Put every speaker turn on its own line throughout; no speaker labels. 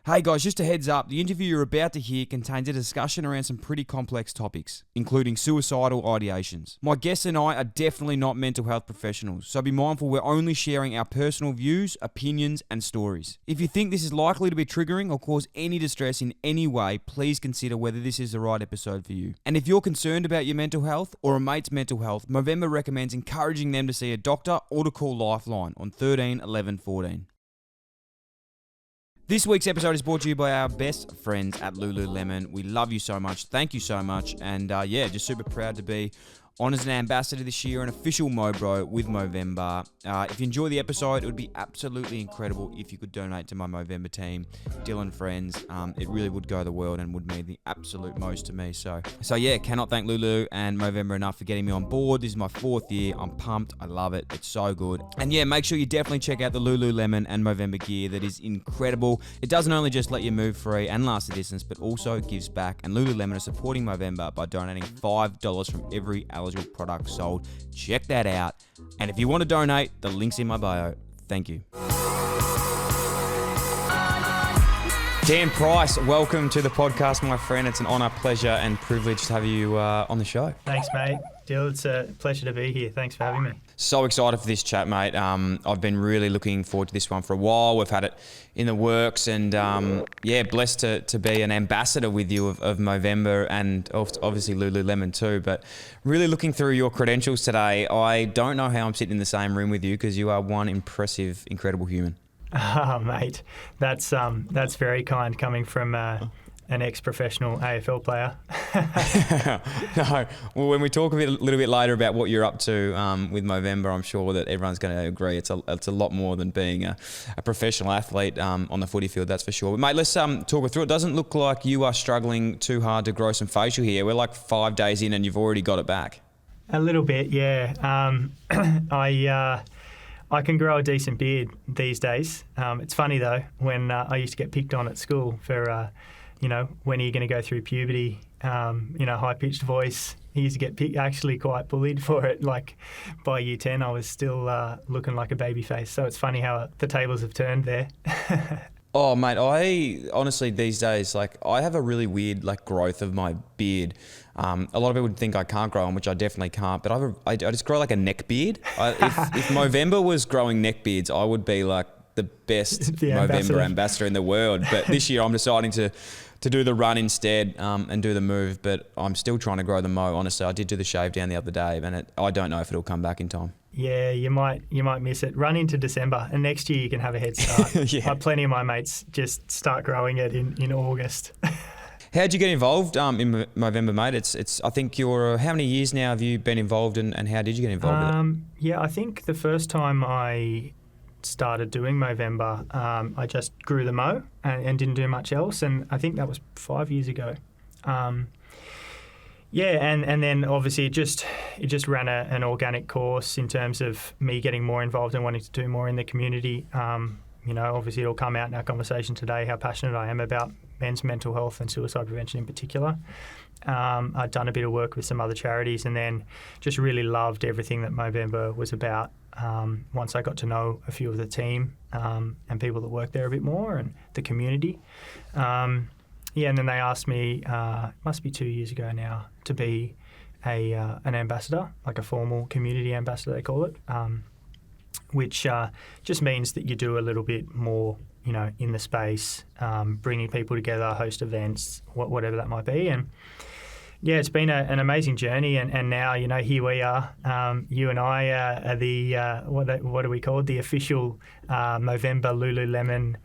Hey guys, just a heads up, the interview you're about to hear contains a discussion around some pretty complex topics, including suicidal ideations. My guests and I are definitely not mental health professionals, so be mindful we're only sharing our personal views, opinions, and stories. If you think this is likely to be triggering or cause any distress in any way, please consider whether this is the right episode for you. And if you're concerned about your mental health or a mate's mental health, Movember recommends encouraging them to see a doctor or to call Lifeline on 13 11 14. This week's episode is brought to you by our best friends at Lululemon. We love you so much. Thank you so much. And just super proud to be on as an ambassador this year, an official Mobro with Movember. If you enjoy the episode, it would be absolutely incredible if you could donate to my Movember team, Dyl and Friends. It really would go the world and would mean the absolute most to me. So cannot thank Lulu and Movember enough for getting me on board. This is my 4th year. I'm pumped. I love it. It's so good. And make sure you definitely check out the Lululemon and Movember gear. That is incredible. It doesn't only just let you move free and last the distance, but also gives back. And Lululemon are supporting Movember by donating $5 from every eligible product sold. Check that out. And if you want to donate, the link's in my bio. Thank you. Dan Price, welcome to the podcast, my friend. It's an honour, pleasure, and privilege to have you on the show.
Thanks, mate. Dyl, it's a pleasure to be here. Thanks for having me.
So excited for this chat, mate. I've been really looking forward to this one for a while. We've had it in the works and, blessed to be an ambassador with you of Movember and obviously Lululemon too. But really looking through your credentials today, I don't know how I'm sitting in the same room with you because you are one impressive, incredible human.
Oh, mate, that's very kind coming from an ex-professional AFL player.
No, well, when we talk a little bit later about what you're up to with Movember, I'm sure that everyone's going to agree it's a lot more than being a professional athlete on the footy field, that's for sure. But mate, let's talk through it. It doesn't look like you are struggling too hard to grow some facial hair. We're like 5 days in and you've already got it back.
A little bit, yeah. I can grow a decent beard these days. It's funny though, when I used to get picked on at school for, when are you going to go through puberty? High-pitched voice. I used to get actually quite bullied for it. Like by year 10, I was still looking like a baby face. So it's funny how the tables have turned there.
Oh, mate, I honestly these days, I have a really weird growth of my beard. A lot of people would think I can't grow one, which I definitely can't, but I just grow like a neck beard. If Movember was growing neck beards, I would be like the best Movember ambassador in the world. But this year I'm deciding to do the run instead and do the move, but I'm still trying to grow the mo. Honestly, I did do the shave down the other day, and I don't know if it'll come back in time.
Yeah, you might miss it. Run into December, and next year you can have a head start.
Yeah.
Plenty of my mates just start growing it in August.
How'd you get involved in Movember, mate? It's I think you're how many years now have you been involved in, and how did you get involved with it?
Yeah, I think the first time I started doing Movember, I just grew the mo and didn't do much else, and I think that was 5 years ago. And then obviously it just ran an organic course in terms of me getting more involved and wanting to do more in the community. Obviously it'll come out in our conversation today how passionate I am about men's mental health and suicide prevention in particular. I'd done a bit of work with some other charities and then just really loved everything that Movember was about. Once I got to know a few of the team and people that work there a bit more and the community. And then they asked me, must be 2 years ago now, to be an ambassador, like a formal community ambassador, they call it, which just means that you do a little bit more, in the space, bringing people together, host events, whatever that might be. And yeah, it's been an amazing journey. And now, here we are. You and I are the, what are we called? The official Movember Lululemon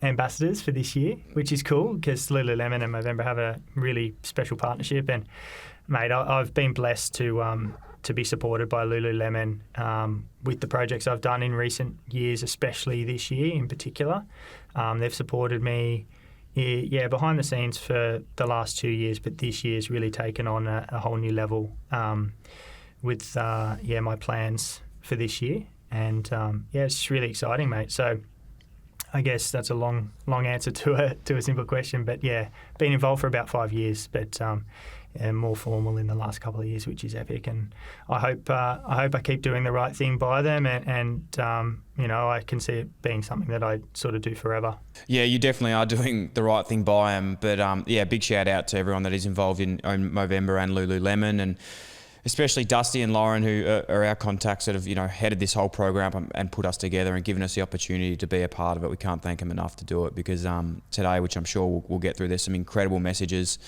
ambassadors for this year, which is cool because Lululemon and Movember have a really special partnership. And mate, I've been blessed to be supported by Lululemon with the projects I've done in recent years, especially this year in particular. They've supported me, behind the scenes for the last 2 years, but this year's really taken on a whole new level with my plans for this year. And it's really exciting, mate. So I guess that's a long answer to a simple question. But yeah, been involved for about 5 years, but more formal in the last couple of years, which is epic. And I hope I keep doing the right thing by them, and I can see it being something that I sort of do forever.
Yeah, you definitely are doing the right thing by them. But big shout out to everyone that is involved in Movember and Lululemon, and especially Dusty and Lauren, who are our contacts that have, headed this whole program and put us together and given us the opportunity to be a part of it. We can't thank them enough to do it, because today, which I'm sure we'll get through, there's some incredible messages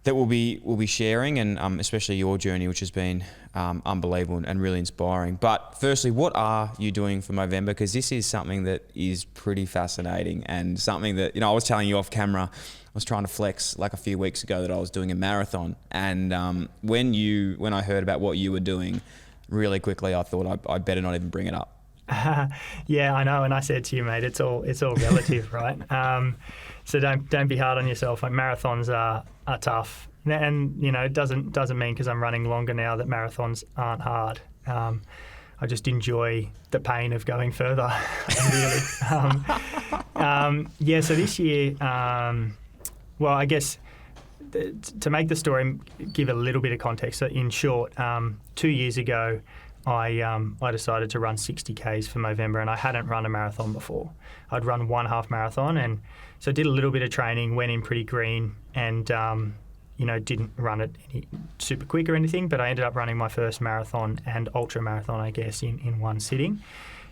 that we'll be sharing, and especially your journey, which has been unbelievable and really inspiring. But firstly, what are you doing for Movember? Because this is something that is pretty fascinating, and something that, I was telling you off camera, I was trying to flex like a few weeks ago that I was doing a marathon, and when I heard about what you were doing, really quickly I thought I better not even bring it up.
Yeah, I know, and I said to you, mate, it's all relative, right? So don't be hard on yourself. Like, marathons are tough, and it doesn't mean because I'm running longer now that marathons aren't hard. I just enjoy the pain of going further, really. So this year, well, I guess to make the story, give a little bit of context. So in short, 2 years ago, I decided to run 60 Ks for Movember, and I hadn't run a marathon before. I'd run one half marathon, and so I did a little bit of training, went in pretty green, and didn't run it super quick or anything, but I ended up running my first marathon and ultra marathon, I guess, in one sitting,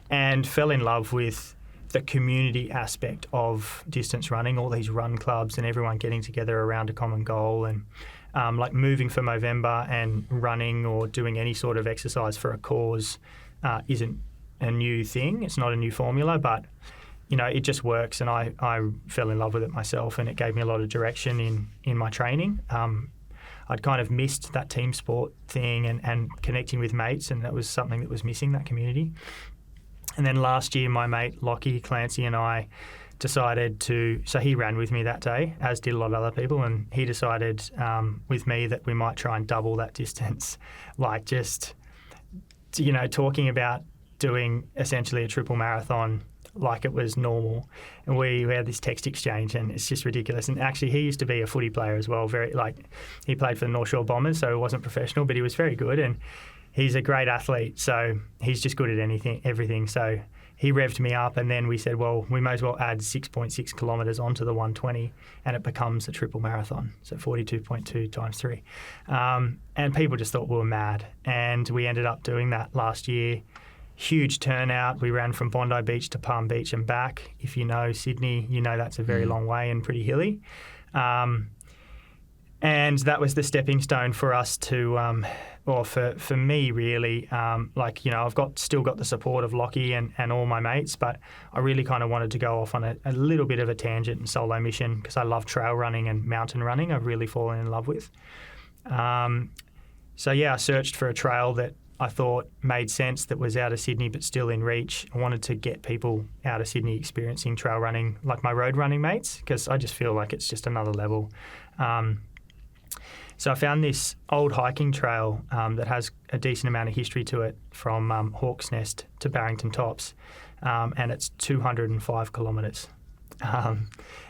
and fell in love with the community aspect of distance running, all these run clubs and everyone getting together around a common goal, and like moving for Movember and running or doing any sort of exercise for a cause isn't a new thing. It's not a new formula, but it just works, and I fell in love with it myself, and it gave me a lot of direction in my training. I'd kind of missed that team sport thing and connecting with mates, and that was something that was missing, that community. And then last year, my mate Lockie Clancy and I decided so he ran with me that day, as did a lot of other people, and he decided with me that we might try and double that distance, like just, talking about doing essentially a triple marathon like it was normal. And we had this text exchange, and it's just ridiculous. And actually, he used to be a footy player as well. He played for the North Shore Bombers, so he wasn't professional, but he was very good, and he's a great athlete, so he's just good at everything. So he revved me up, and then we said, well, we may as well add 6.6 kilometres onto the 120, and it becomes a triple marathon, so 42.2 times 3. And people just thought we were mad, and we ended up doing that last year. Huge turnout. We ran from Bondi Beach to Palm Beach and back. If you know Sydney, that's a very long way and pretty hilly. And that was the stepping stone for us to, for me really, I've still got the support of Lockie and all my mates, but I really kind of wanted to go off on a little bit of a tangent and solo mission, because I love trail running and mountain running. I've really fallen in love with. I searched for a trail that I thought made sense, that was out of Sydney but still in reach. I wanted to get people out of Sydney experiencing trail running like my road running mates, because I just feel like it's just another level. So I found this old hiking trail that has a decent amount of history to it, from Hawk's Nest to Barrington Tops, and it's 205 kilometres.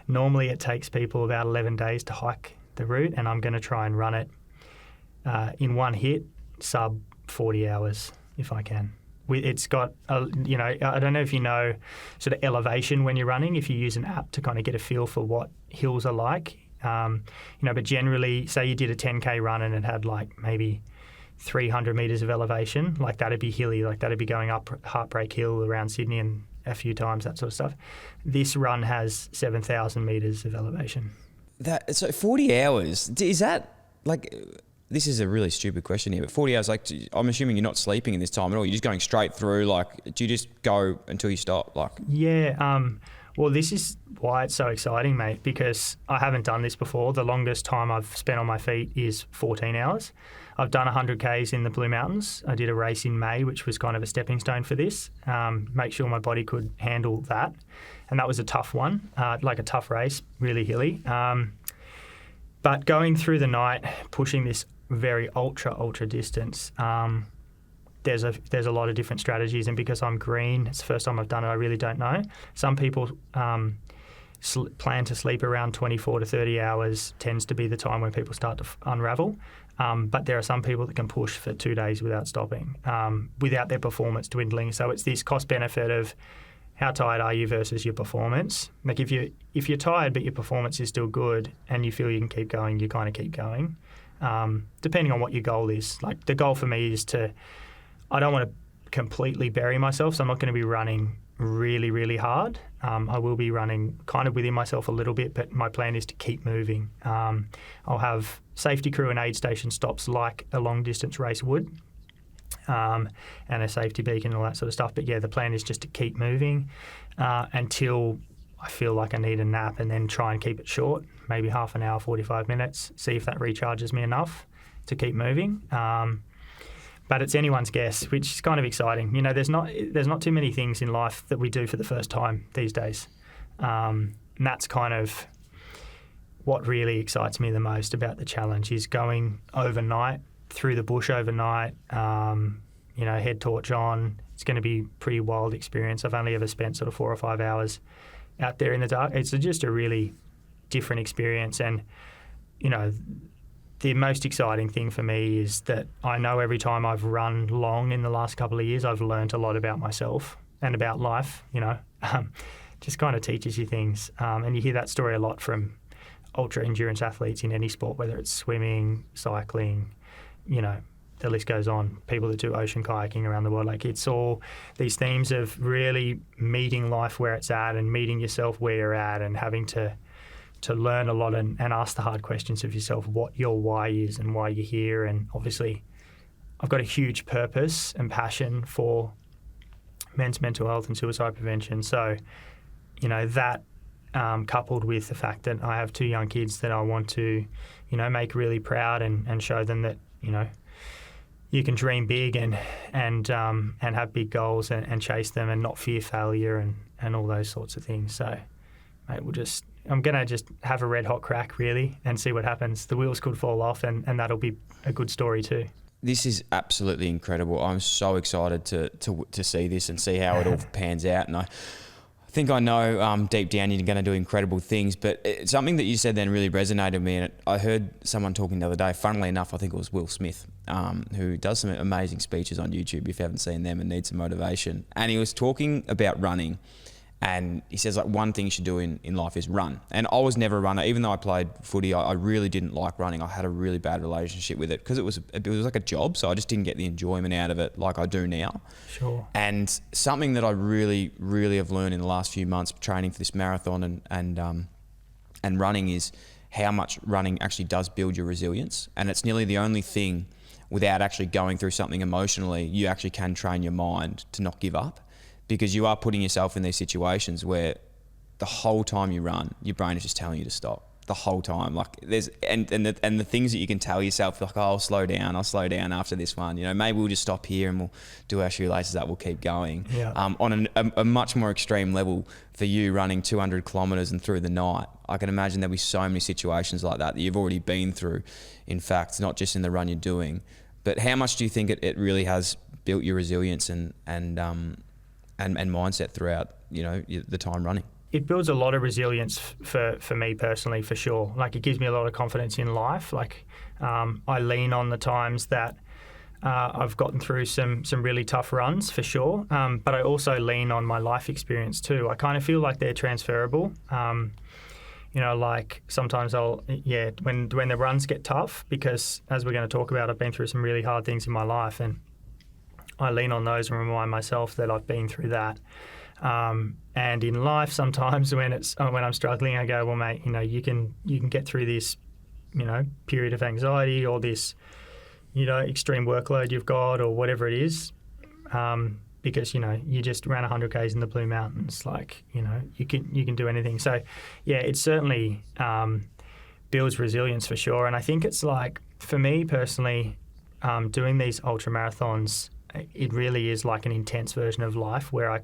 Normally it takes people about 11 days to hike the route, and I'm going to try and run it in one hit, sub 40 hours if I can. It's got, I don't know if you know sort of elevation when you're running, if you use an app to kind of get a feel for what hills are like. But generally, say you did a 10K run and it had like maybe 300 metres of elevation, like that'd be hilly, like that'd be going up Heartbreak Hill around Sydney and a few times, that sort of stuff. This run has 7,000 metres of elevation.
So 40 hours, is that like... This is a really stupid question here, but 40 hours, like, I'm assuming you're not sleeping in this time at all. You're just going straight through, like, do you just go until you stop? Like,
yeah, well, this is why it's so exciting, mate, because I haven't done this before. The longest time I've spent on my feet is 14 hours. I've done 100 Ks in the Blue Mountains. I did a race in May, which was kind of a stepping stone for this, make sure my body could handle that. And that was a tough one, like a tough race, really hilly. But going through the night, pushing this very ultra distance, there's a lot of different strategies, and because I'm green, it's the first time I've done it, I really don't know. Some people plan to sleep around 24 to 30 hours, tends to be the time when people start to unravel. But there are some people that can push for 2 days without stopping, without their performance dwindling. So it's this cost benefit of how tired are you versus your performance. Like if you're tired but your performance is still good and you feel you can keep going, you kind of keep going, depending on what your goal is. Like the goal for me is I don't want to completely bury myself, so I'm not going to be running really, really hard. I will be running kind of within myself a little bit, but my plan is to keep moving. I'll have safety crew and aid station stops like a long distance race would, and a safety beacon and all that sort of stuff. But yeah, the plan is just to keep moving until I feel like I need a nap, and then try and keep it short, maybe half an hour, 45 minutes, see if that recharges me enough to keep moving. But it's anyone's guess, which is kind of exciting. You know, there's not too many things in life that we do for the first time these days. And that's kind of what really excites me the most about the challenge, is going overnight, through the bush overnight, head torch on. It's going to be a pretty wild experience. I've only ever spent sort of 4 or 5 hours out there in the dark. It's just a really different experience. And, you know, the most exciting thing for me is that I know every time I've run long in the last couple of years, I've learned a lot about myself and about life, just kind of teaches you things. And you hear that story a lot from ultra endurance athletes in any sport, whether it's swimming, cycling, the list goes on. People that do ocean kayaking around the world, like it's all these themes of really meeting life where it's at and meeting yourself where you're at, and having to learn a lot and ask the hard questions of yourself, what your why is and why you're here. And obviously I've got a huge purpose and passion for men's mental health and suicide prevention. So, that coupled with the fact that I have 2 young kids that I want to, make really proud and show them that, you can dream big and have big goals and chase them and not fear failure and all those sorts of things. So, mate, I'm going to just have a red hot crack, really, and see what happens. The wheels could fall off, and that'll be a good story too.
This is absolutely incredible. I'm so excited to see this and see how it all pans out. And I think I know deep down you're going to do incredible things, but something that you said then really resonated with me. And I heard someone talking the other day, funnily enough, I think it was Will Smith, who does some amazing speeches on YouTube if you haven't seen them and need some motivation. And he was talking about running. And he says, like, one thing you should do in life is run. And I was never a runner. Even though I played footy, I really didn't like running. I had a really bad relationship with it because it was like a job, so I just didn't get the enjoyment out of it like I do now.
Sure.
And something that I really, really have learned in the last few months training for this marathon and running is how much running actually does build your resilience. And it's nearly the only thing, without actually going through something emotionally, you actually can train your mind to not give up. Because you are putting yourself in these situations where the whole time you run, your brain is just telling you to stop the whole time. Like there's and the things that you can tell yourself, like, oh, I'll slow down after this one. Maybe we'll just stop here and we'll do our shoelaces up. We'll keep going.
Yeah.
On a much more extreme level for you, running 200 kilometers and through the night, I can imagine there'll be so many situations like that you've already been through. In fact, not just in the run you're doing, but how much do you think it really has built your resilience and mindset throughout, the time running?
It builds a lot of resilience for me personally, for sure. Like, it gives me a lot of confidence in life. Like, I lean on the times that I've gotten through some really tough runs, for sure. But I also lean on my life experience too. I kind of feel like they're transferable. Like sometimes when the runs get tough, because as we're going to talk about, I've been through some really hard things in my life, and I lean on those and remind myself that I've been through that. And in life, sometimes when I'm struggling, I go, well, mate, you can get through this, period of anxiety or this, extreme workload you've got or whatever it is, because you just ran 100 k's in the Blue Mountains. Like, you can do anything. So yeah, it certainly builds resilience for sure. And I think it's like, for me personally, doing these ultra marathons, it really is like an intense version of life where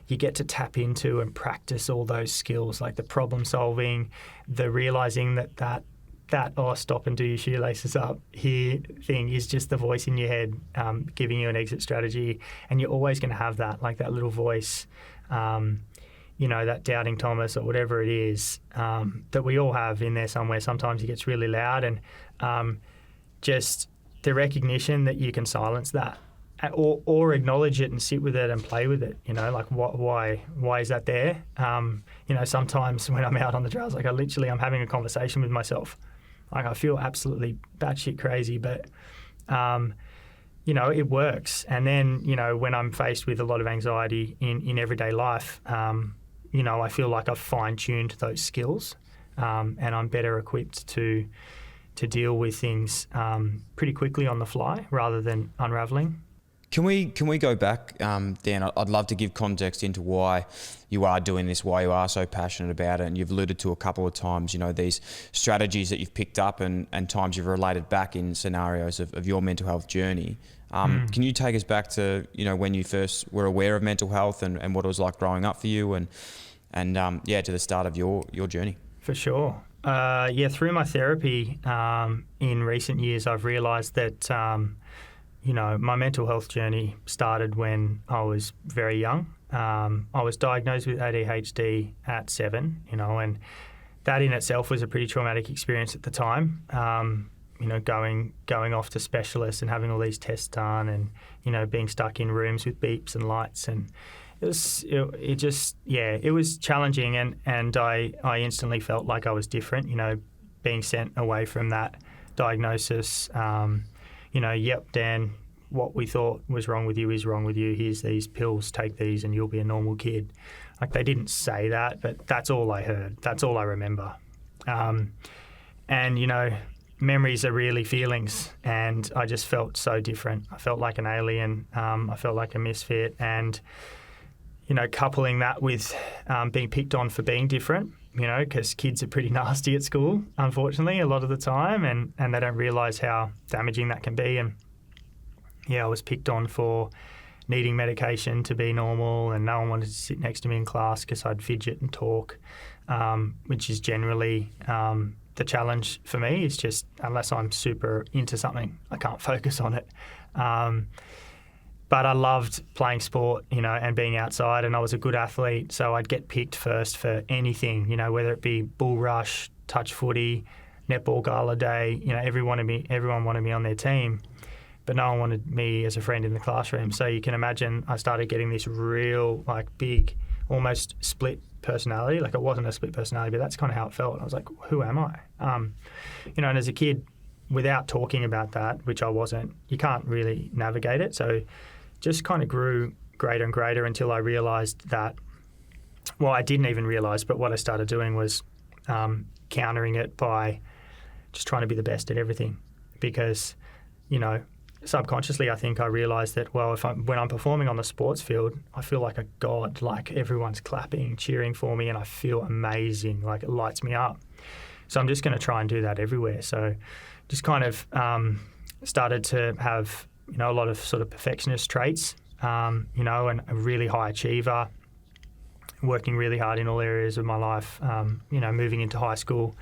you get to tap into and practice all those skills, like the problem solving, the realizing that that stop and do your shoelaces up here thing is just the voice in your head giving you an exit strategy, and you're always going to have that, like that little voice, that doubting Thomas or whatever it is that we all have in there somewhere. Sometimes it gets really loud, and just the recognition that you can silence that or acknowledge it and sit with it and play with it, like why is that there? Sometimes when I'm out on the trails, like I'm having a conversation with myself. Like I feel absolutely batshit crazy, but it works. And then, when I'm faced with a lot of anxiety in everyday life, I feel like I've fine-tuned those skills, and I'm better equipped to deal with things pretty quickly on the fly rather than unraveling.
Can we go back, Dan? I'd love to give context into why you are doing this, why you are so passionate about it, and you've alluded to a couple of times, these strategies that you've picked up and times you've related back in scenarios of your mental health journey. Can you take us back to, when you first were aware of mental health and what it was like growing up for you and to the start of your journey?
For sure. Through my therapy in recent years, I've realised that my mental health journey started when I was very young. I was diagnosed with ADHD at 7, and that in itself was a pretty traumatic experience at the time. Going off to specialists and having all these tests done, and being stuck in rooms with beeps and lights, and it was challenging, and I instantly felt like I was different. Being sent away from that diagnosis. Yep, Dan, what we thought was wrong with you is wrong with you. Here's these pills, take these and you'll be a normal kid. Like, they didn't say that, but that's all I heard. That's all I remember. Memories are really feelings, and I just felt so different. I felt like an alien. I felt like a misfit, and, coupling that with being picked on for being different, because kids are pretty nasty at school, unfortunately, a lot of the time, and they don't realise how damaging that can be. And, I was picked on for needing medication to be normal, and no one wanted to sit next to me in class because I'd fidget and talk, which is generally the challenge for me. Is just, unless I'm super into something, I can't focus on it. But I loved playing sport, and being outside, and I was a good athlete, so I'd get picked first for anything, whether it be bull rush, touch footy, netball gala day, everyone wanted me on their team, but no one wanted me as a friend in the classroom. So you can imagine I started getting this real, big, almost split personality. Like, it wasn't a split personality, but that's kind of how it felt. I was like, who am I? And as a kid, without talking about that, which I wasn't, you can't really navigate it. So just kind of grew greater and greater until I realised that, well, I didn't even realise, but what I started doing was countering it by just trying to be the best at everything. Because, subconsciously, I think I realised that, well, when I'm performing on the sports field, I feel like a god. Like, everyone's clapping, cheering for me, and I feel amazing. Like, it lights me up. So I'm just going to try and do that everywhere. So just kind of started to have, a lot of sort of perfectionist traits, and a really high achiever, working really hard in all areas of my life, moving into high school.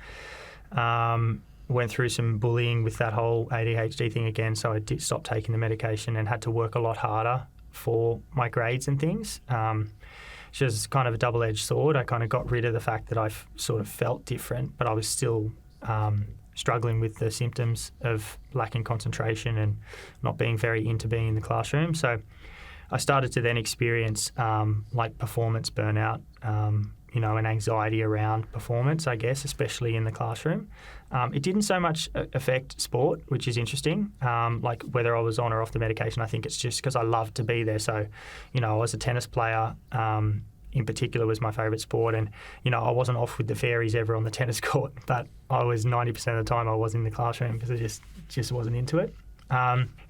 Went through some bullying with that whole ADHD thing again, so I did stop taking the medication and had to work a lot harder for my grades and things. Which is kind of a double-edged sword. I kind of got rid of the fact that I sort of felt different, but I was still struggling with the symptoms of lacking concentration and not being very into being in the classroom. So I started to then experience performance burnout, and anxiety around performance, I guess, especially in the classroom. It didn't so much affect sport, which is interesting, like whether I was on or off the medication. I think it's just because I loved to be there. So, I was a tennis player, in particular was my favourite sport, and, I wasn't off with the fairies ever on the tennis court, but I was 90% of the time I was in the classroom because I just wasn't into it.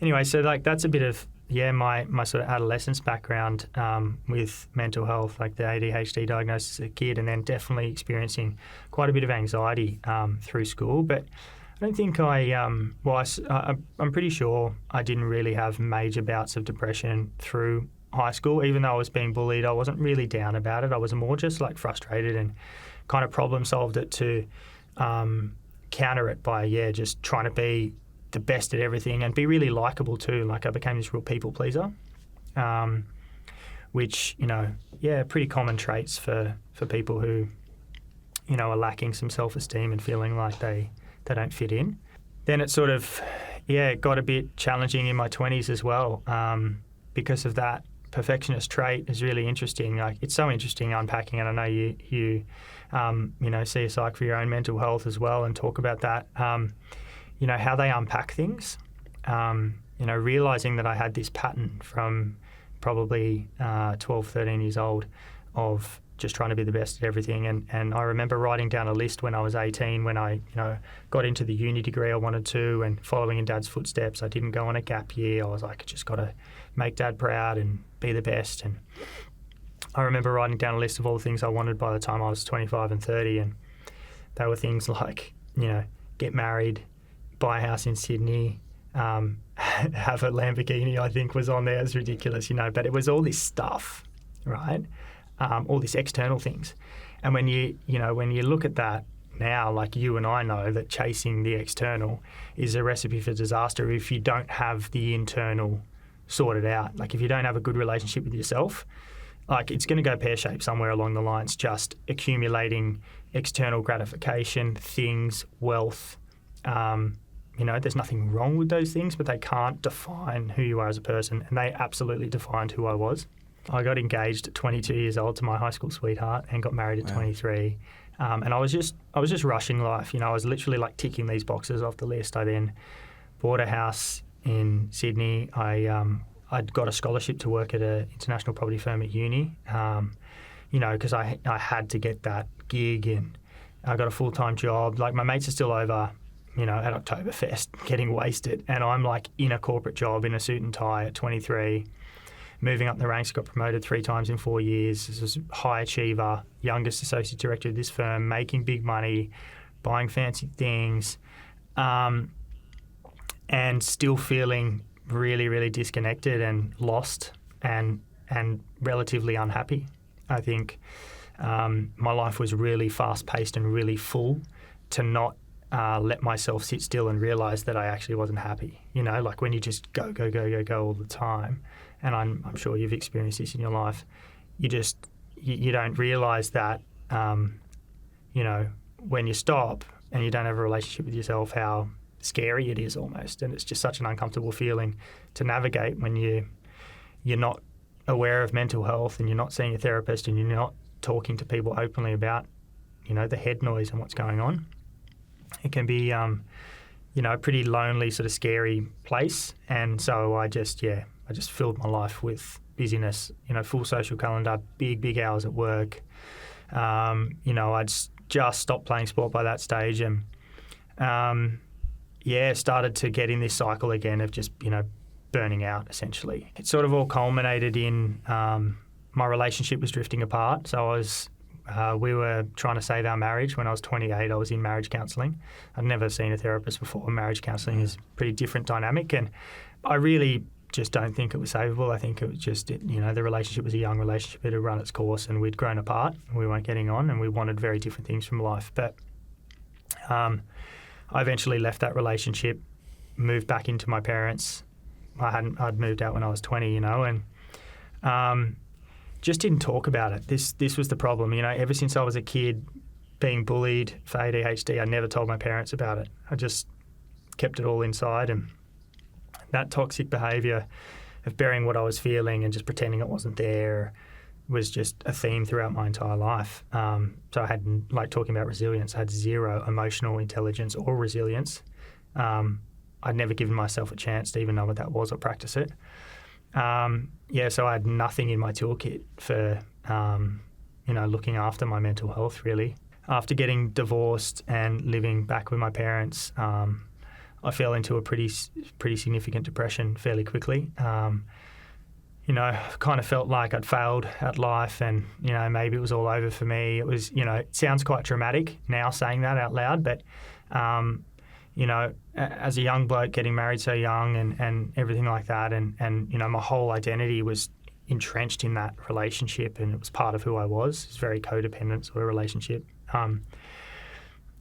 Anyway, so that's a bit of my sort of adolescence background with mental health, like the ADHD diagnosis as a kid, and then definitely experiencing quite a bit of anxiety through school. But I don't think I'm pretty sure I didn't really have major bouts of depression through high school. Even though I was being bullied, I wasn't really down about it. I was more just frustrated and kind of problem solved it to counter it by, just trying to be the best at everything and be really likable too. Like I became this real people pleaser, which, pretty common traits for people who, are lacking some self-esteem and feeling like they don't fit in. Then it sort of, it got a bit challenging in my 20s as well, because of that. Perfectionist trait is really interesting. Like, it's so interesting unpacking it. I know you see a psych for your own mental health as well and talk about that. How they unpack things. Realizing that I had this pattern from probably 12, 13 years old of just trying to be the best at everything. And I remember writing down a list when I was 18, when I, got into the uni degree I wanted to, and following in Dad's footsteps. I didn't go on a gap year. I was like, I just got to make Dad proud and be the best. And I remember writing down a list of all the things I wanted by the time I was 25 and 30. And they were things like, get married, buy a house in Sydney, have a Lamborghini, I think was on there. It's ridiculous, but it was all this stuff, right? All these external things. And when you look at that now, like you and I know that chasing the external is a recipe for disaster if you don't have the internal sorted out. Like if you don't have a good relationship with yourself, like it's going to go pear-shaped somewhere along the lines, just accumulating external gratification, things, wealth. There's nothing wrong with those things, but they can't define who you are as a person. And they absolutely defined who I was. I got engaged at 22 years old to my high school sweetheart and got married at 23. And I was just rushing life. I was literally like ticking these boxes off the list. I then bought a house in Sydney. I'd got a scholarship to work at an international property firm at uni, because I had to get that gig, and I got a full-time job. Like my mates are still over, at Oktoberfest getting wasted, and I'm like in a corporate job in a suit and tie at 23. Moving up the ranks, got promoted 3 times in 4 years. This was a high achiever, youngest associate director of this firm, making big money, buying fancy things, and still feeling really, really disconnected and lost and relatively unhappy. I think my life was really fast-paced and really full to not let myself sit still and realise that I actually wasn't happy. Like when you just go all the time. And I'm sure you've experienced this in your life. You don't realise that, when you stop and you don't have a relationship with yourself, how scary it is almost. And it's just such an uncomfortable feeling to navigate when you're not aware of mental health and you're not seeing a therapist and you're not talking to people openly about, the head noise and what's going on. It can be, a pretty lonely, sort of scary place. And so I just filled my life with busyness, full social calendar, big hours at work. I'd just stopped playing sport by that stage and, started to get in this cycle again of just, burning out essentially. It sort of all culminated in my relationship was drifting apart. So we were trying to save our marriage. When I was 28, I was in marriage counselling. I'd never seen a therapist before. Marriage counselling is a pretty different dynamic, and I really just don't think it was savable. I think it was just, the relationship was a young relationship. It had run its course and we'd grown apart. We weren't getting on and we wanted very different things from life. But I eventually left that relationship, moved back into my parents. I'd moved out when I was 20, and just didn't talk about it. This was the problem. Ever since I was a kid being bullied for ADHD, I never told my parents about it. I just kept it all inside, and that toxic behaviour of burying what I was feeling and just pretending it wasn't there was just a theme throughout my entire life. So I had, like talking about resilience, I had zero emotional intelligence or resilience. I'd never given myself a chance to even know what that was or practice it. So I had nothing in my toolkit for, looking after my mental health, really. After getting divorced and living back with my parents, I fell into a pretty significant depression fairly quickly. Kind of felt like I'd failed at life and, maybe it was all over for me. It was, it sounds quite dramatic now saying that out loud, but, as a young bloke getting married so young and everything like that and, my whole identity was entrenched in that relationship and it was part of who I was. It's a very codependent sort of relationship.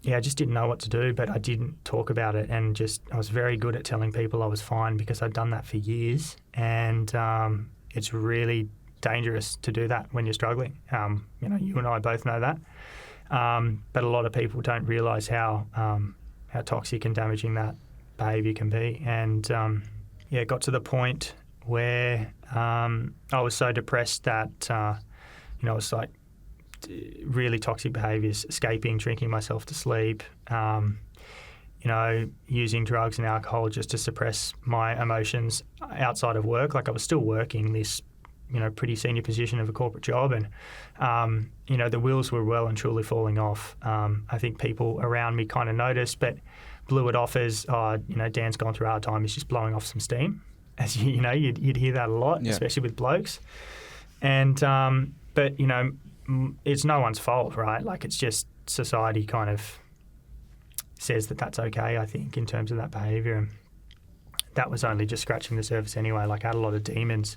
I just didn't know what to do, but I didn't talk about it, and I was very good at telling people I was fine because I'd done that for years, and it's really dangerous to do that when you're struggling. You and I both know that, but a lot of people don't realise how toxic and damaging that behaviour can be. And it got to the point where I was so depressed that it was like really toxic behaviours, escaping, drinking myself to sleep, using drugs and alcohol just to suppress my emotions outside of work. Like I was still working this, pretty senior position of a corporate job, and, the wheels were well and truly falling off. I think people around me kind of noticed, but blew it off as, Dan's gone through a hard time, he's just blowing off some steam. As you'd hear that a lot, especially with blokes. And, but, it's no one's fault, right? Like it's just society kind of says that that's okay, I think, in terms of that behaviour. And that was only just scratching the surface anyway. Like I had a lot of demons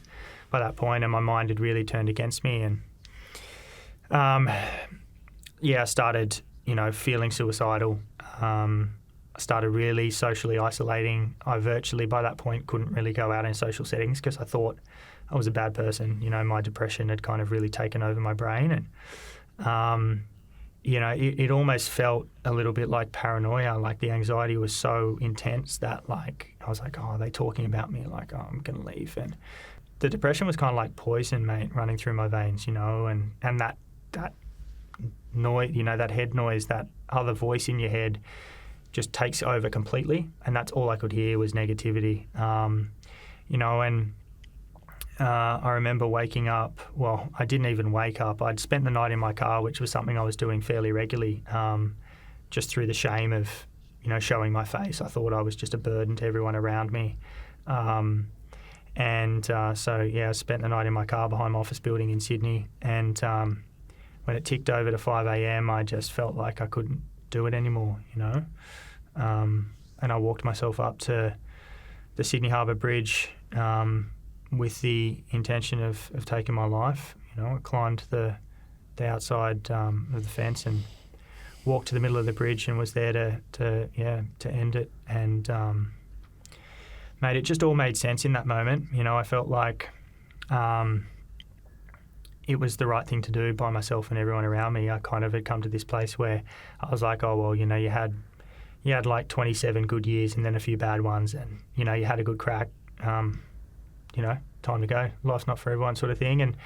by that point, and my mind had really turned against me. And I started, feeling suicidal. I started really socially isolating. I virtually, by that point, couldn't really go out in social settings because I thought I was a bad person. My depression had kind of really taken over my brain, and it almost felt a little bit like paranoia. Like the anxiety was so intense that like I was like, oh, are they talking about me? Like, oh, I'm gonna leave. And the depression was kind of like poison, mate, running through my veins. And that noise, that head noise, that other voice in your head, just takes over completely, and that's all I could hear was negativity. I remember waking up. Well, I didn't even wake up. I'd spent the night in my car, which was something I was doing fairly regularly, just through the shame of, showing my face. I thought I was just a burden to everyone around me. I spent the night in my car behind my office building in Sydney. And when it ticked over to 5 a.m, I just felt like I couldn't do it anymore, And I walked myself up to the Sydney Harbour Bridge, with the intention of taking my life. I climbed the outside of the fence and walked to the middle of the bridge and was there to end it. And mate, it just all made sense in that moment. I felt like it was the right thing to do by myself and everyone around me. I kind of had come to this place where I was like, oh well, you had like 27 good years and then a few bad ones, and you had a good crack. Time to go. Life's not for everyone, sort of thing. And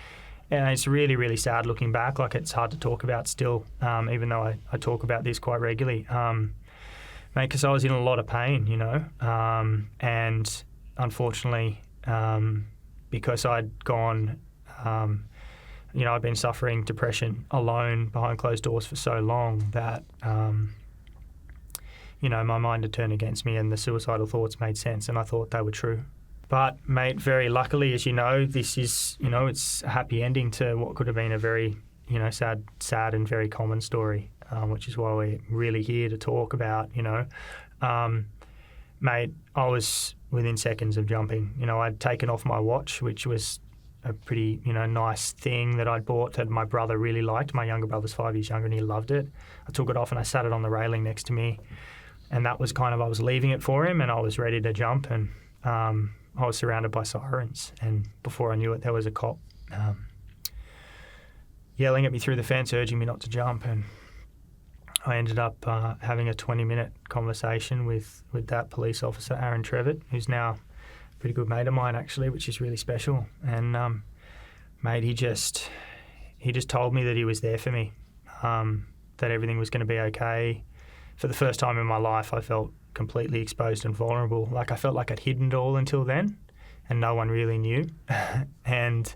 it's really, really sad looking back. Like it's hard to talk about still, even though I talk about this quite regularly, mate, because I was in a lot of pain, and unfortunately, because I'd gone, I'd been suffering depression alone behind closed doors for so long that, my mind had turned against me, and the suicidal thoughts made sense, and I thought they were true. But, mate, very luckily, as you know, this is, it's a happy ending to what could have been a very, sad and very common story, which is why we're really here to talk about, Mate, I was within seconds of jumping. I'd taken off my watch, which was a pretty, nice thing that I'd bought that my brother really liked. My younger brother's 5 years younger and he loved it. I took it off and I sat it on the railing next to me. And that was I was leaving it for him and I was ready to jump, and I was surrounded by sirens, and before I knew it, there was a cop yelling at me through the fence, urging me not to jump, and I ended up having a 20-minute conversation with that police officer, Aaron Trevitt, who's now a pretty good mate of mine, actually, which is really special. And, mate, he just told me that he was there for me, that everything was going to be okay. For the first time in my life, I felt completely exposed and vulnerable. Like I felt like I'd hidden it all until then, and no one really knew. And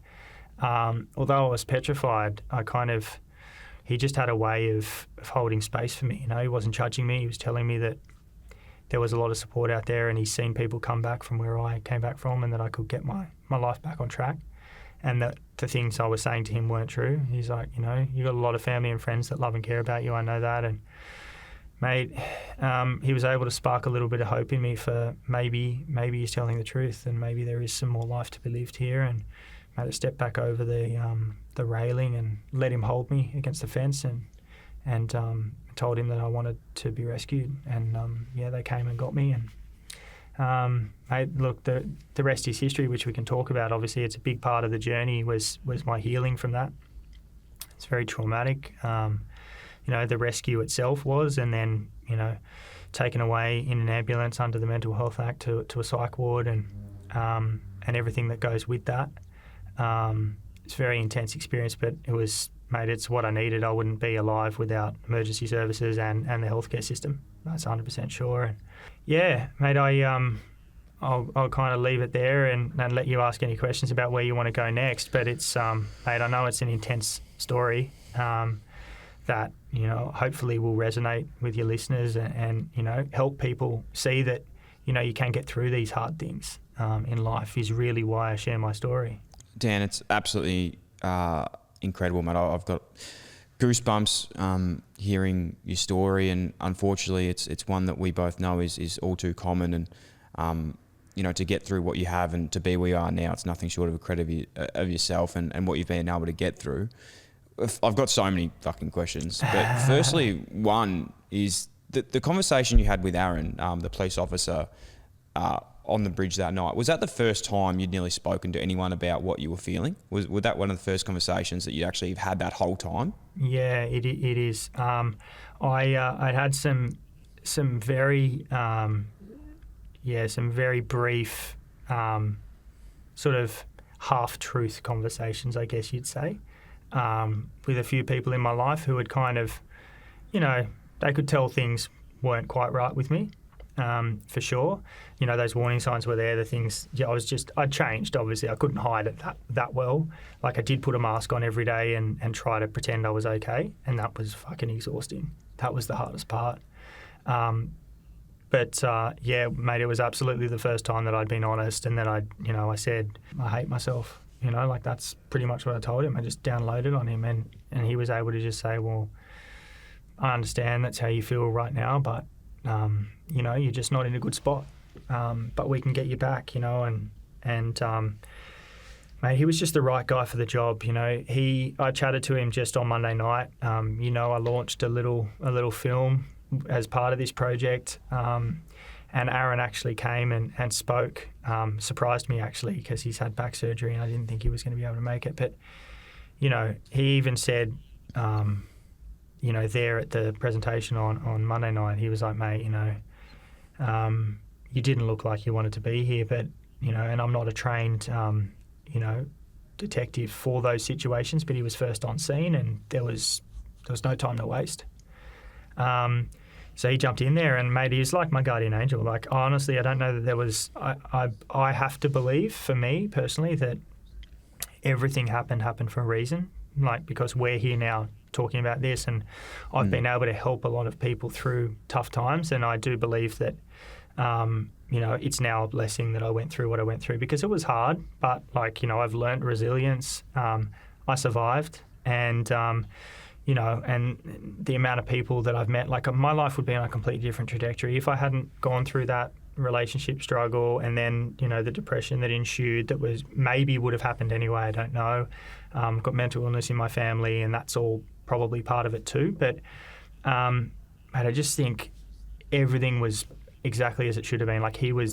although I was petrified, he just had a way of holding space for me. He wasn't judging me. He was telling me that there was a lot of support out there, and he's seen people come back from where I came back from, and that I could get my life back on track, and that the things I was saying to him weren't true. He's like, you got a lot of family and friends that love and care about you. I know that. And mate, he was able to spark a little bit of hope in me for maybe he's telling the truth, and maybe there is some more life to be lived here. And made a step back over the railing and let him hold me against the fence and told him that I wanted to be rescued, and they came and got me. And look, the rest is history, which we can talk about. Obviously, it's a big part of the journey was my healing from that. It's very traumatic. The rescue itself was, and then taken away in an ambulance under the Mental Health Act to a psych ward, and everything that goes with that. It's a very intense experience, but it's what I needed. I wouldn't be alive without emergency services and the healthcare system. That's 100% sure. And yeah, mate, I'll kind of leave it there and let you ask any questions about where you want to go next. But it's, mate, I know it's an intense story that, hopefully will resonate with your listeners and help people see that, you can get through these hard things in life is really why I share my story.
Dan, it's absolutely incredible, mate. I've got goosebumps hearing your story, and unfortunately it's one that we both know is all too common, and to get through what you have and to be where you are now, it's nothing short of a credit of yourself and what you've been able to get through. I've got so many fucking questions, but firstly, one is the conversation you had with Aaron, the police officer, on the bridge that night. Was that the first time you'd nearly spoken to anyone about what you were feeling? Was that one of the first conversations that you actually had that whole time?
Yeah, it is. I had some very some very brief sort of half-truth conversations, I guess you'd say, with a few people in my life who had kind of, they could tell things weren't quite right with me. For sure. Those warning signs were there, the things, I'd changed, obviously. I couldn't hide it that well. Like, I did put a mask on every day and try to pretend I was okay, and that was fucking exhausting. That was the hardest part. But mate, it was absolutely the first time that I'd been honest and that I said, I hate myself. That's pretty much what I told him. I just downloaded on him, and he was able to just say, well, I understand that's how you feel right now, but you're just not in a good spot. But we can get you back, and mate, he was just the right guy for the job. I chatted to him just on Monday night. I launched a little film as part of this project. And Aaron actually came and spoke, surprised me actually, because he's had back surgery and I didn't think he was going to be able to make it. But, he even said, there at the presentation on Monday night, he was like, mate, you didn't look like you wanted to be here, but, and I'm not a trained, detective for those situations, but he was first on scene and there was no time to waste. So he jumped in there and, mate, he was like my guardian angel. Like, honestly, I don't know that there was, I have to believe, for me personally, that everything happened for a reason. Like, because we're here now talking about this, and I've been able to help a lot of people through tough times, and I do believe that it's now a blessing that I went through what I went through, because it was hard, but I've learned resilience. I survived, and and the amount of people that I've met, my life would be on a completely different trajectory if I hadn't gone through that relationship struggle, and then the depression that ensued, that would have happened anyway. I don't know. Got mental illness in my family, and that's all probably part of it too. But I just think everything was exactly as it should have been.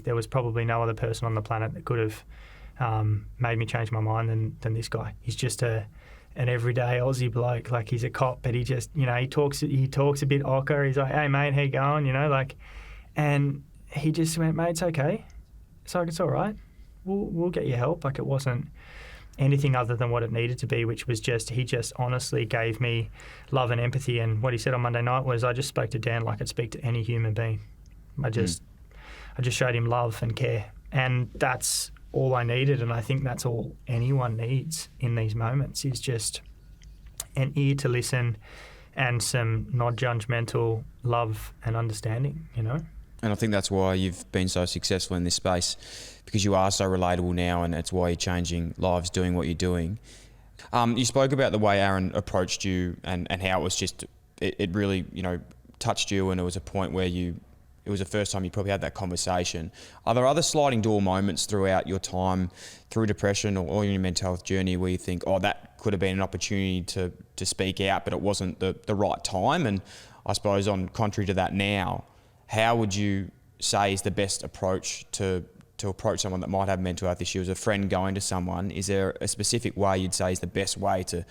There was probably no other person on the planet that could have made me change my mind than this guy. He's just an everyday Aussie bloke. He's a cop, but he just he talks a bit ochre. He's like, hey mate, how you going? And he just went, mate, it's okay. It's all right. We'll get you help. It wasn't anything other than what it needed to be, which was he just honestly gave me love and empathy. And what he said on Monday night was, I just spoke to Dan like I'd speak to any human being. I just showed him love and care, and that's all I needed. And I think that's all anyone needs in these moments, is just an ear to listen and some non-judgmental love and understanding,
And I think that's why you've been so successful in this space, because you are so relatable now, and that's why you're changing lives doing what you're doing. You spoke about the way Aaron approached you and how it was just, it really, touched you, and it was a point where it was the first time you probably had that conversation. Are there other sliding door moments throughout your time through depression or your mental health journey where you think, that could have been an opportunity to speak out, but it wasn't the right time? And I suppose on contrary to that now, how would you say is the best approach to approach someone that might have mental health issues? A friend going to someone, is there a specific way you'd say is the best way to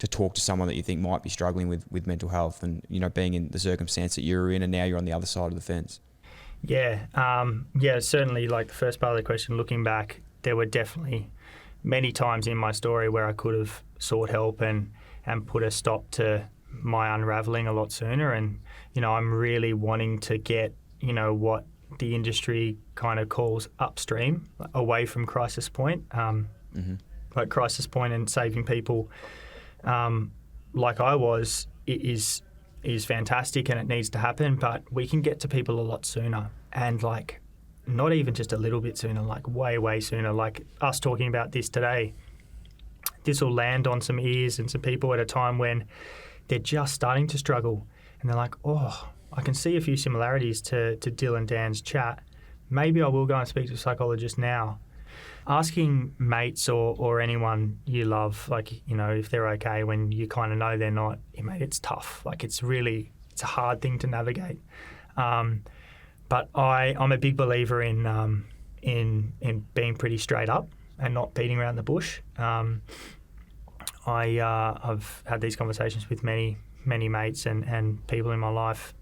talk to someone that you think might be struggling with mental health and, you know, being in the circumstance that you're in and now you're on the other side of the fence?
Yeah, certainly, like the first part of the question, looking back, there were definitely many times in my story where I could have sought help and put a stop to my unraveling a lot sooner. And, you know, I'm really wanting to get, you know, what the industry kind of calls upstream, away from crisis point. Like crisis point and saving people like I was is fantastic and it needs to happen, but we can get to people a lot sooner, and like not even just a little bit sooner, like way sooner. Like us talking about this today, this will land on some ears and some people at a time when they're just starting to struggle and they're like, oh, I can see a few similarities to Dyl and Dan's chat. Maybe I will go and speak to a psychologist now. Asking mates or anyone you love, like, you know, if they're okay when you kind of know they're not, mate, it's tough. Like it's a hard thing to navigate. But I'm a big believer in being pretty straight up and not beating around the bush. I've had these conversations with many mates and people in my life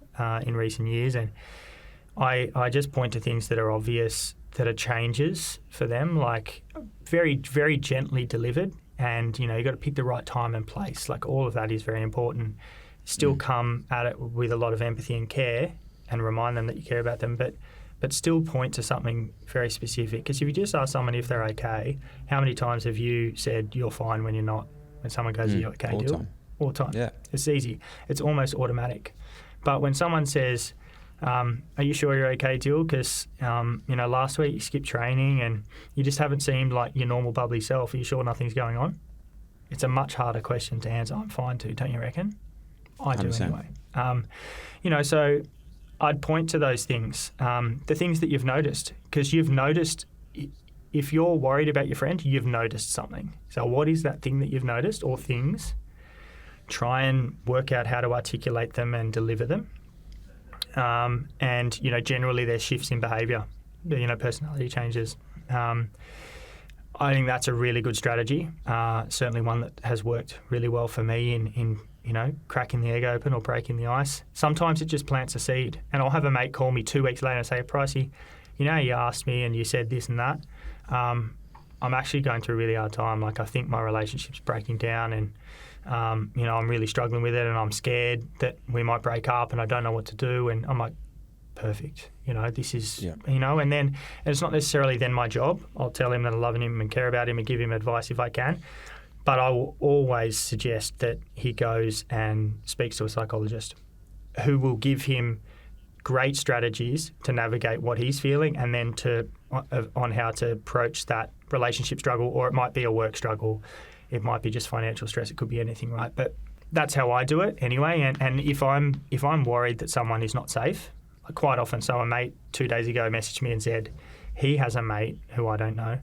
in recent years, and I just point to things that are obvious, that are changes for them, like very, very gently delivered. And, you know, you've got to pick the right time and place. Like all of that is very important. Still come at it with a lot of empathy and care and remind them that you care about them, but still point to something very specific. Because if you just ask someone if they're okay, how many times have you said you're fine when you're not? When someone goes, are you okay, Dyl? All the time. Yeah. It's easy. It's almost automatic. But when someone says, are you sure you're okay, Dyl? Because, you know, last week you skipped training and you just haven't seemed like your normal bubbly self. Are you sure nothing's going on? It's a much harder question to answer. I'm fine too, don't you reckon? I do 100%. Anyway. You know, so I'd point to those things, the things that you've noticed, because you've noticed, if you're worried about your friend, you've noticed something. So what is that thing that you've noticed, or things? Try and work out how to articulate them and deliver them. And, you know, generally there's shifts in behaviour, you know, personality changes. I think that's a really good strategy, certainly one that has worked really well for me in you know, cracking the egg open or breaking the ice. Sometimes it just plants a seed, and I'll have a mate call me 2 weeks later and say, Pricey, you know, you asked me and you said this and that. I'm actually going through a really hard time. Like, I think my relationship's breaking down and, you know, I'm really struggling with it and I'm scared that we might break up and I don't know what to do. And I'm like, perfect. You know, this is, you know, and it's not necessarily then my job. I'll tell him that I love him and care about him and give him advice if I can. But I will always suggest that he goes and speaks to a psychologist who will give him great strategies to navigate what he's feeling, and then on how to approach that relationship struggle, or it might be a work struggle. It might be just financial stress. It could be anything, right? But that's how I do it anyway. And if I'm worried that someone is not safe, quite often, so a mate 2 days ago messaged me and said he has a mate who I don't know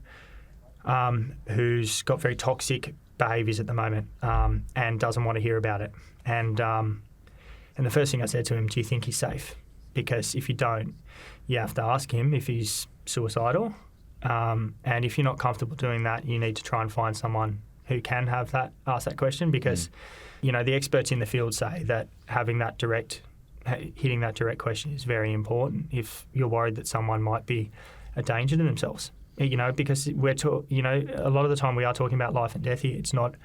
who's got very toxic behaviours at the moment and doesn't want to hear about it. And the first thing I said to him, do you think he's safe? Because if you don't, you have to ask him if he's suicidal. And if you're not comfortable doing that, you need to try and find someone who can ask that question, because, you know, the experts in the field say that hitting that direct question is very important if you're worried that someone might be a danger to themselves. You know, because you know, a lot of the time we are talking about life and death here. It's not,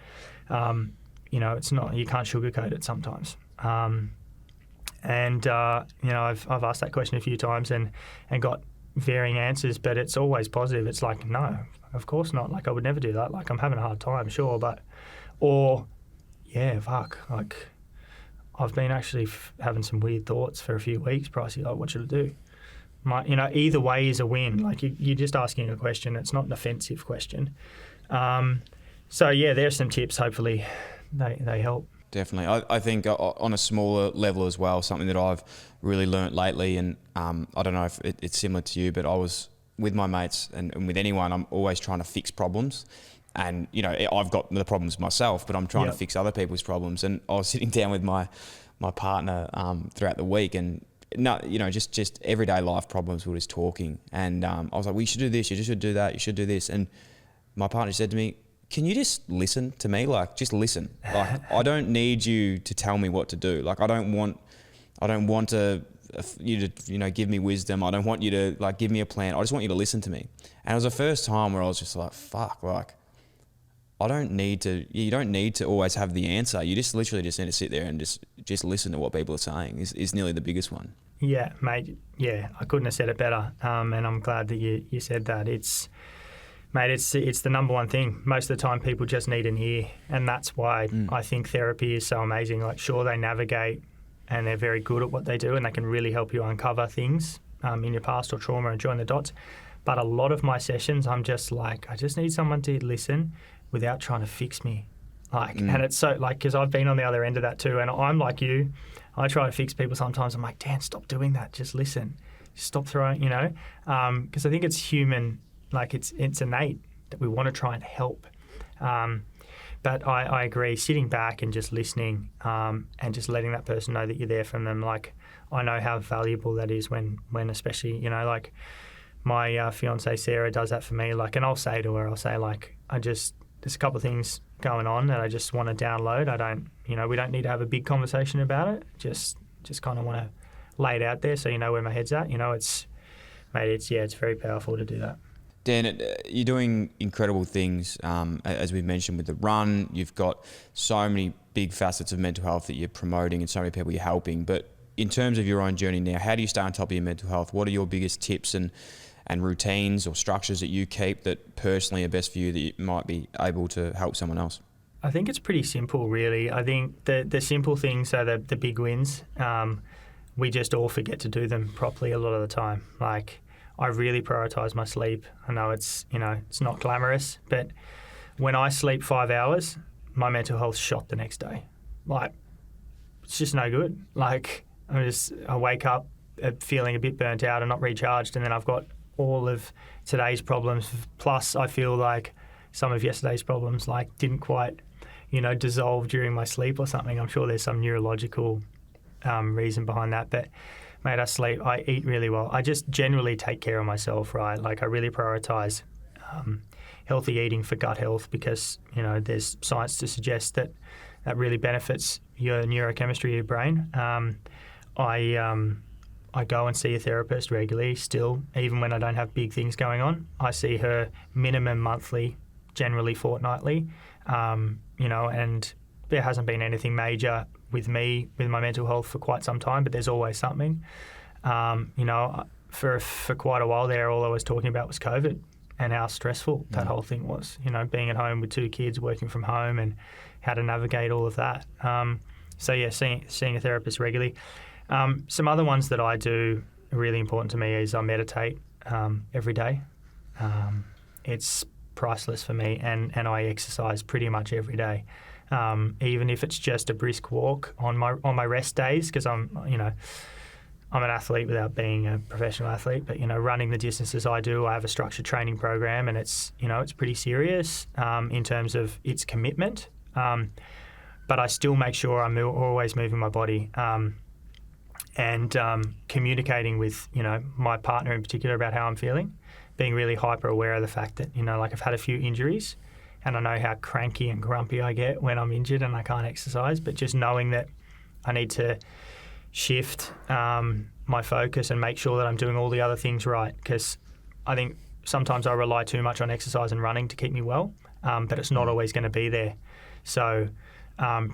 you know, it's not, you can't sugarcoat it sometimes. And you know, I've asked that question a few times and got varying answers, but it's always positive. It's like, no, of course not. Like, I would never do that. Like, I'm having a hard time, sure, but, or, yeah, fuck, like, I've been actually having some weird thoughts for a few weeks, Pricey, like, what should I do? You know, either way is a win. Like, you're just asking a question. It's not an offensive question. So, yeah, there's some tips. Hopefully they help.
Definitely. I think on a smaller level as well, something that I've really learnt lately, and I don't know if it's similar to you, but I was with my mates and with anyone, I'm always trying to fix problems. And, you know, I've got the problems myself, but I'm trying to fix other people's problems. And I was sitting down with my my partner throughout the week, and no, just everyday life problems. We were just talking, and I was like, "We should do this. You just should do that. You should do this." And my partner said to me, "Can you just listen to me? Like, just listen. Like, I don't need you to tell me what to do. Like, I don't want you to give me wisdom. I don't want you to like give me a plan. I just want you to listen to me." And it was the first time where I was just like, "Fuck, like." You don't need to always have the answer. You just literally just need to sit there and just listen to what people are saying is nearly the biggest one.
Yeah, mate. Yeah, I couldn't have said it better. And I'm glad that you said that. It's the number one thing. Most of the time people just need an ear. And that's why I think therapy is so amazing. Like, sure, they navigate and they're very good at what they do and they can really help you uncover things in your past or trauma and join the dots. But a lot of my sessions, I'm just like, I just need someone to listen without trying to fix me. And it's so, because I've been on the other end of that too, and I'm like you, I try to fix people sometimes. I'm like, Dan, stop doing that. Just listen. Just stop throwing, because I think it's human, it's innate that we want to try and help. But I agree, sitting back and just listening and just letting that person know that you're there for them. I know how valuable that is when especially, my fiancée Sarah does that for me. And I'll say to her, there's a couple of things going on that I just want to download. I don't, we don't need to have a big conversation about it. Just kind of want to lay it out there so you know where my head's at. It's very powerful to do that.
Dan, you're doing incredible things. As we mentioned with the run, you've got so many big facets of mental health that you're promoting and so many people you're helping. But in terms of your own journey now, how do you stay on top of your mental health? What are your biggest tips and routines or structures that you keep that personally are best for you that you might be able to help someone else?
I think it's pretty simple, really. I think the simple things are the big wins. We just all forget to do them properly a lot of the time. I really prioritise my sleep. I know it's not glamorous, but when I sleep 5 hours, my mental health's shot the next day. It's just no good. I wake up feeling a bit burnt out and not recharged, and then I've got all of today's problems. Plus, I feel like some of yesterday's problems didn't quite, dissolve during my sleep or something. I'm sure there's some neurological reason behind that. But mate, I eat really well. I just generally take care of myself, right? I really prioritise healthy eating for gut health because, there's science to suggest that really benefits your neurochemistry of your brain. I go and see a therapist regularly still, even when I don't have big things going on. I see her minimum monthly, generally fortnightly, and there hasn't been anything major with me, with my mental health for quite some time, but there's always something. For quite a while there, all I was talking about was COVID and how stressful that whole thing was, being at home with 2 kids, working from home and how to navigate all of that. Seeing a therapist regularly. Some other ones that I do really important to me is I meditate every day. It's priceless for me, and I exercise pretty much every day, even if it's just a brisk walk on my rest days, because I'm an athlete without being a professional athlete, but running the distances I do, I have a structured training program, and it's pretty serious in terms of its commitment. But I still make sure I'm always moving my body. And communicating with, my partner in particular about how I'm feeling, being really hyper aware of the fact that, I've had a few injuries and I know how cranky and grumpy I get when I'm injured and I can't exercise, but just knowing that I need to shift my focus and make sure that I'm doing all the other things right, because I think sometimes I rely too much on exercise and running to keep me well, but it's not always going to be there. So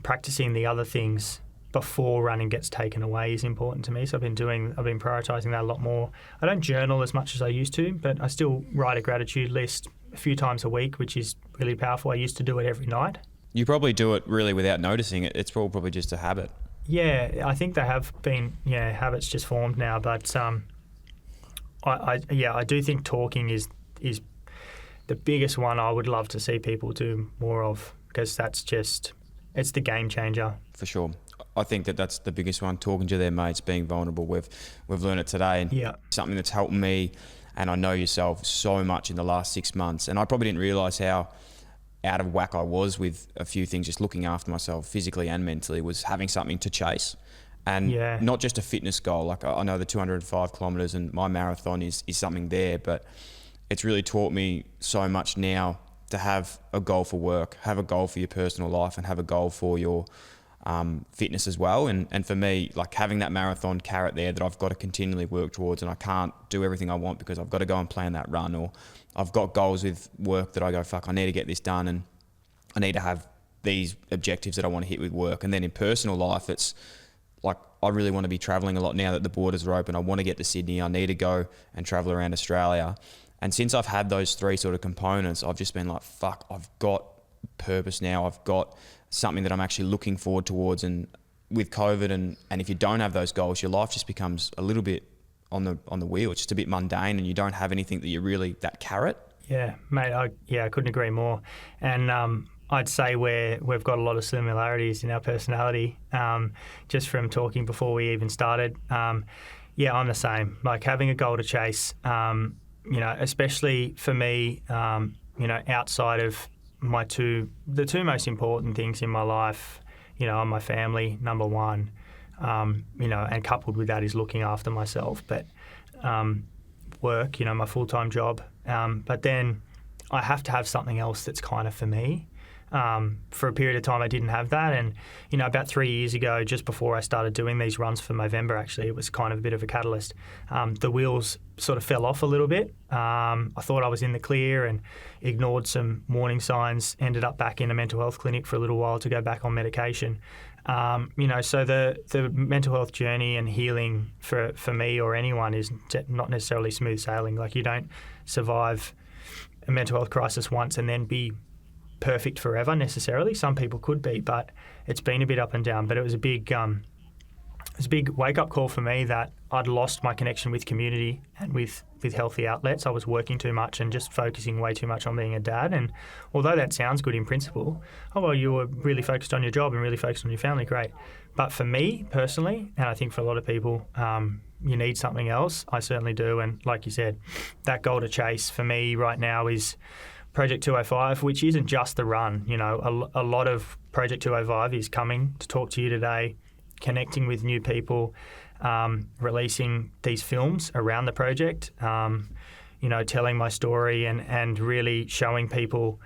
practicing the other things before running gets taken away is important to me. So I've been prioritising that a lot more. I don't journal as much as I used to, but I still write a gratitude list a few times a week, which is really powerful. I used to do it every night. You probably do it really without noticing it. It's probably just a habit. Yeah, I think they have been, habits just formed now. But I do think talking is the biggest one I would love to see people do more of, because it's the game changer. For sure. I think that's the biggest one, talking to their mates, being vulnerable. We've learned it today, and something that's helped me, and I know yourself, so much in the last 6 months. And I probably didn't realise how
out of whack I was with a few things, just looking after myself physically and mentally, was having something to chase. And not just a fitness goal. Like I know the 205 kilometers and my marathon is something there, but it's really taught me so much now to have a goal for work, have a goal for your personal life, and have a goal for your fitness as well. And for me, like having that marathon carrot there that I've got to continually work towards, and I can't do everything I want because I've got to go and plan that run, or I've got goals with work that I go, fuck, I need to get this done, and I need to have these objectives that I want to hit with work. And then in personal life, it's like I really want to be traveling a lot now that the borders are open. I want to get to Sydney. I need to go and travel around Australia. And since I've had those three sort of components, I've just been like, fuck, I've got purpose now. I've got something that I'm actually looking forward towards. And with COVID, and if you don't have those goals, your life just becomes a little bit on the wheel. It's just a bit mundane, and you don't have anything that you're really, that carrot.
Yeah, mate, I couldn't agree more. And I'd say we've got a lot of similarities in our personality, just from talking before we even started. I'm the same. Like having a goal to chase, especially for me, outside of the two most important things in my life, are my family, number one, and coupled with that is looking after myself. But work, my full-time job. But then I have to have something else that's kind of for me. For a period of time, I didn't have that. And, about 3 years ago, just before I started doing these runs for Movember, actually, it was kind of a bit of a catalyst. The wheels sort of fell off a little bit. I thought I was in the clear and ignored some warning signs, ended up back in a mental health clinic for a little while to go back on medication. So the mental health journey and healing for me or anyone is not necessarily smooth sailing. Like you don't survive a mental health crisis once and then be perfect forever necessarily. Some people could be, but it's been a bit up and down. But it was a big wake-up call for me that I'd lost my connection with community and with healthy outlets. I was working too much and just focusing way too much on being a dad. And although that sounds good in principle, you were really focused on your job and really focused on your family, great. But for me personally, and I think for a lot of people, you need something else. I certainly do. And like you said, that goal to chase for me right now is Project 205, which isn't just the run. A lot of Project 205 is coming to talk to you today, connecting with new people, releasing these films around the project, telling my story and really showing people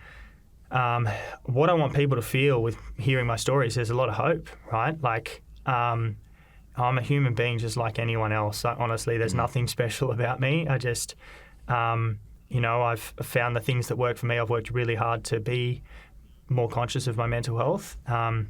what I want people to feel with hearing my stories. There's a lot of hope, right? Like I'm a human being just like anyone else. Honestly, there's nothing special about me. I just... I've found the things that work for me. I've worked really hard to be more conscious of my mental health. I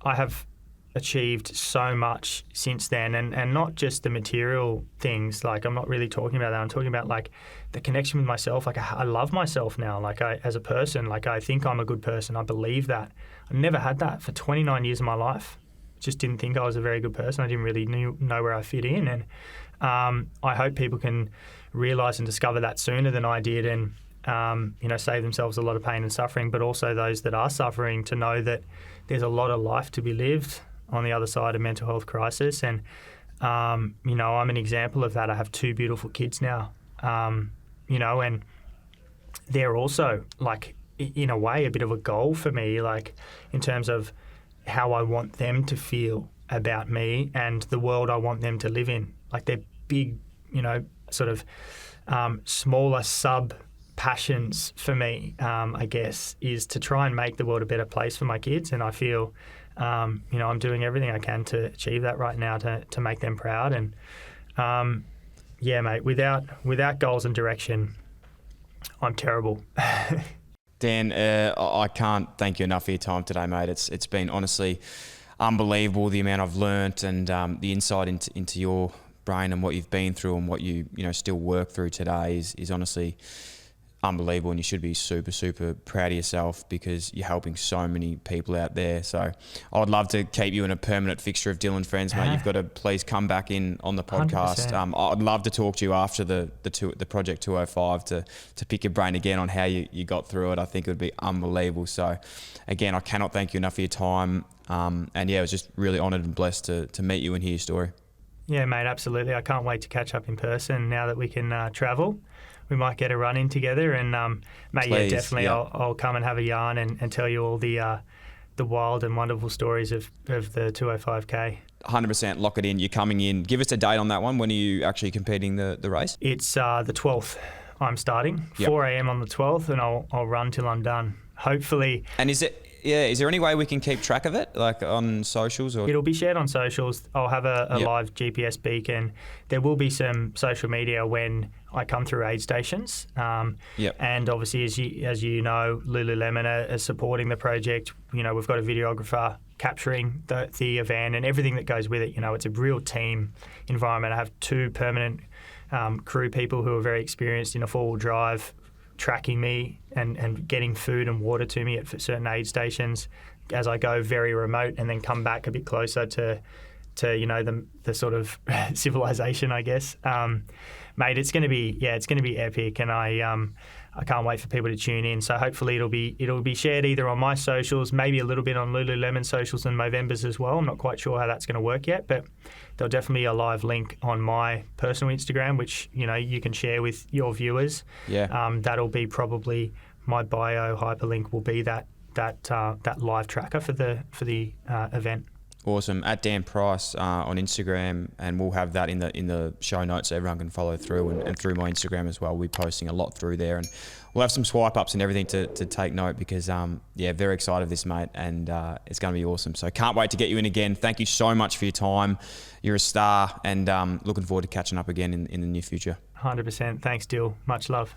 have achieved so much since then, and not just the material things. Like I'm not really talking about that. I'm talking about like the connection with myself. Like I love myself now. Like as a person, like I think I'm a good person. I believe that. I never had that for 29 years of my life. Just didn't think I was a very good person. I didn't really know where I fit in, and I hope people can realise and discover that sooner than I did, and save themselves a lot of pain and suffering. But also those that are suffering to know that there's a lot of life to be lived on the other side of mental health crisis. And I'm an example of that. I have two beautiful kids now, and they're also like in a way a bit of a goal for me, like in terms of how I want them to feel about me and the world I want them to live in. Like they're big, sort of smaller sub-passions for me, I guess, is to try and make the world a better place for my kids. And I feel, I'm doing everything I can to achieve that right now to make them proud. And, mate, without goals and direction, I'm terrible.
Dan, I can't thank you enough for your time today, mate. It's been honestly unbelievable, the amount I've learnt and the insight into your brain and what you've been through and what you still work through today is honestly unbelievable, and you should be super, super proud of yourself because you're helping so many people out there. So I'd love to keep you in a permanent fixture of Dyl and Friends, mate. You've got to please come back in on the podcast.
100%.
I'd love to talk to you after the Project 205 to pick your brain again on how you got through it. I think it would be unbelievable. So again, I cannot thank you enough for your time. I was just really honoured and blessed to meet you and hear your story.
Yeah, mate, absolutely. I can't wait to catch up in person now that we can travel. we might get a run in together. And mate,
Please,
definitely,
yeah.
I'll come and have a yarn and tell you all the wild and wonderful stories of the 205K.
100%, lock it in. You're coming in. Give us a date on that one. When are you actually competing the race?
It's the 12th. I'm starting 4 a.m. on the 12th, and I'll run till I'm done. Hopefully.
And is there any way we can keep track of it, like on socials? Or
It'll be shared on socials. I'll have a live GPS beacon. There will be some social media when I come through aid stations. And obviously, as you know, Lululemon are supporting the project. You know, we've got a videographer capturing the event and everything that goes with it. You know, it's a real team environment. I have 2 permanent crew people who are very experienced in a 4-wheel drive, tracking me and getting food and water to me at certain aid stations as I go very remote, and then come back a bit closer to you know the sort of civilization, I guess. Mate, it's going to be epic, and I can't wait for people to tune in. So hopefully it'll be shared either on my socials, maybe a little bit on Lululemon socials and Movember's as well. I'm not quite sure how that's going to work yet, but there'll definitely be a live link on my personal Instagram, which you know you can share with your viewers.
Yeah.
That'll be probably my bio hyperlink will be that live tracker for the event.
Awesome. At Dan Price on Instagram, and we'll have that in the show notes so everyone can follow through, and through my Instagram as well. We'll be posting a lot through there, and we'll have some swipe ups and everything to take note, because very excited of this, mate, and it's going to be awesome. So can't wait to get you in again. Thank you so much for your time. You're a star, and looking forward to catching up again in the near future.
100%. Thanks, Dyl. Much love.